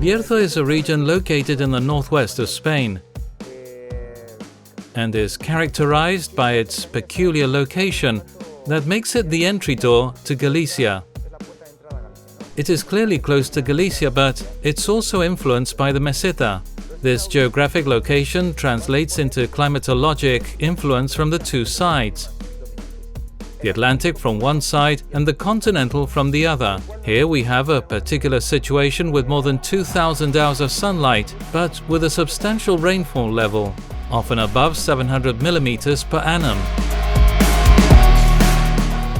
Bierzo is a region located in the northwest of Spain and is characterized by its peculiar location that makes it the entry door to Galicia. It is clearly close to Galicia, but it's also influenced by the Meseta. This geographic location translates into climatologic influence from the two sides. The Atlantic from one side and the continental from the other. Here we have a particular situation with more than 2,000 hours of sunlight, but with a substantial rainfall level, often above 700 millimeters per annum.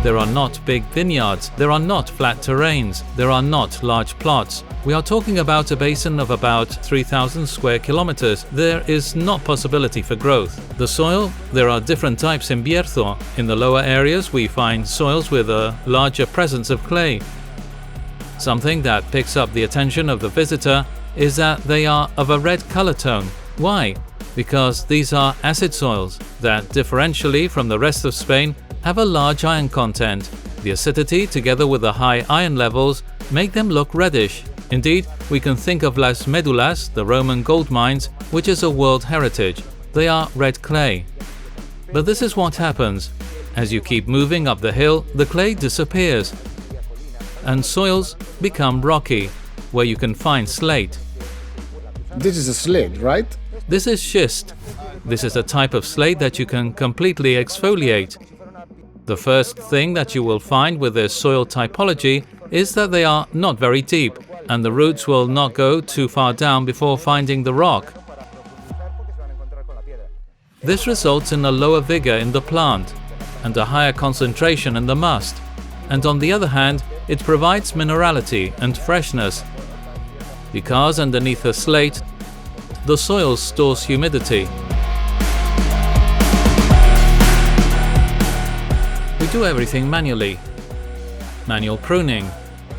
There are not big vineyards, there are not flat terrains, there are not large plots. We are talking about a basin of about 3,000 square kilometers. There is not possibility for growth. The soil, there are different types in Bierzo. In the lower areas we find soils with a larger presence of clay. Something that picks up the attention of the visitor is that they are of a red color tone. Why? Because these are acid soils that, differentially from the rest of Spain, have a large iron content. The acidity, together with the high iron levels, make them look reddish. Indeed, we can think of Las Medulas, the Roman gold mines, which is a world heritage. They are red clay. But this is what happens. As you keep moving up the hill, the clay disappears, and soils become rocky, where you can find slate. This is a slate, right? This is schist. This is a type of slate that you can completely exfoliate. The first thing that you will find with this soil typology is that they are not very deep, and the roots will not go too far down before finding the rock. This results in a lower vigor in the plant and a higher concentration in the must, and on the other hand, it provides minerality and freshness, because underneath the slate, the soil stores humidity. We do everything manually. Manual pruning.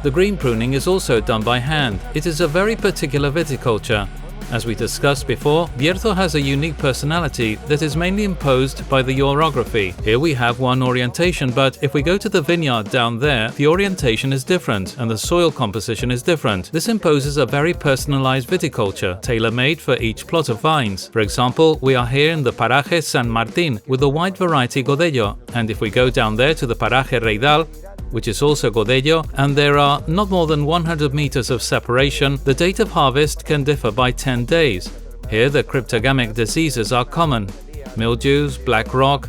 The green pruning is also done by hand. It is a very particular viticulture. As we discussed before, Bierzo has a unique personality that is mainly imposed by the orography. Here we have one orientation, but if we go to the vineyard down there, the orientation is different and the soil composition is different. This imposes a very personalized viticulture, tailor-made for each plot of vines. For example, we are here in the Paraje San Martín with a wide variety Godello, and if we go down there to the Paraje Reidal, which is also Godello, and there are not more than 100 meters of separation, the date of harvest can differ by 10 days. Here the cryptogamic diseases are common: mildews, black rot.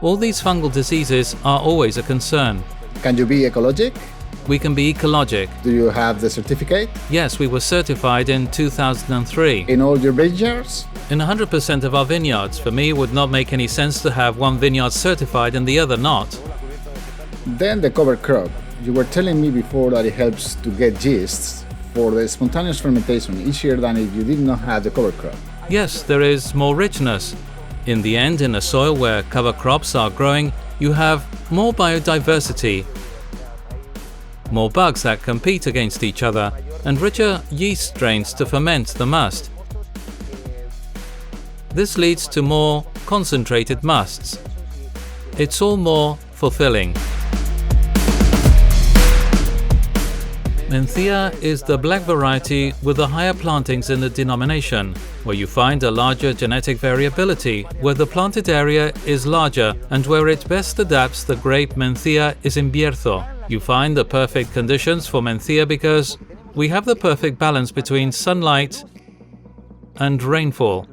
All these fungal diseases are always a concern. Can you be ecologic? We can be ecologic. Do you have the certificate? Yes, we were certified in 2003. In all your vineyards? In 100% of our vineyards. For me, it would not make any sense to have one vineyard certified and the other not. Then the cover crop. You were telling me before that it helps to get yeasts for the spontaneous fermentation easier than if you did not have the cover crop. Yes, there is more richness. In the end, in a soil where cover crops are growing, you have more biodiversity, more bugs that compete against each other, and richer yeast strains to ferment the must. This leads to more concentrated musts. It's all more fulfilling. Mencía is the black variety with the higher plantings in the denomination, where you find a larger genetic variability, where the planted area is larger, and where it best adapts the grape Mencía is in Bierzo. You find the perfect conditions for Mencía because we have the perfect balance between sunlight and rainfall.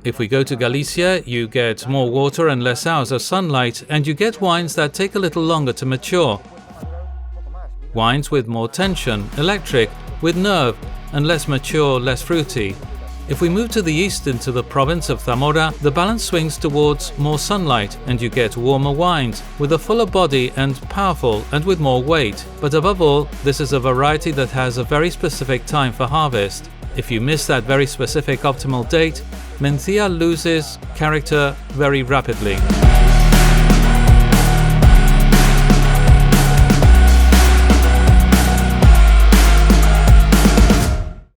If we go to Galicia, you get more water and less hours of sunlight, and you get wines that take a little longer to mature. Wines with more tension, electric, with nerve, and less mature, less fruity. If we move to the east into the province of Zamora, the balance swings towards more sunlight, and you get warmer wines, with a fuller body and powerful and with more weight. But above all, this is a variety that has a very specific time for harvest. If you miss that very specific optimal date, Mencía loses character very rapidly.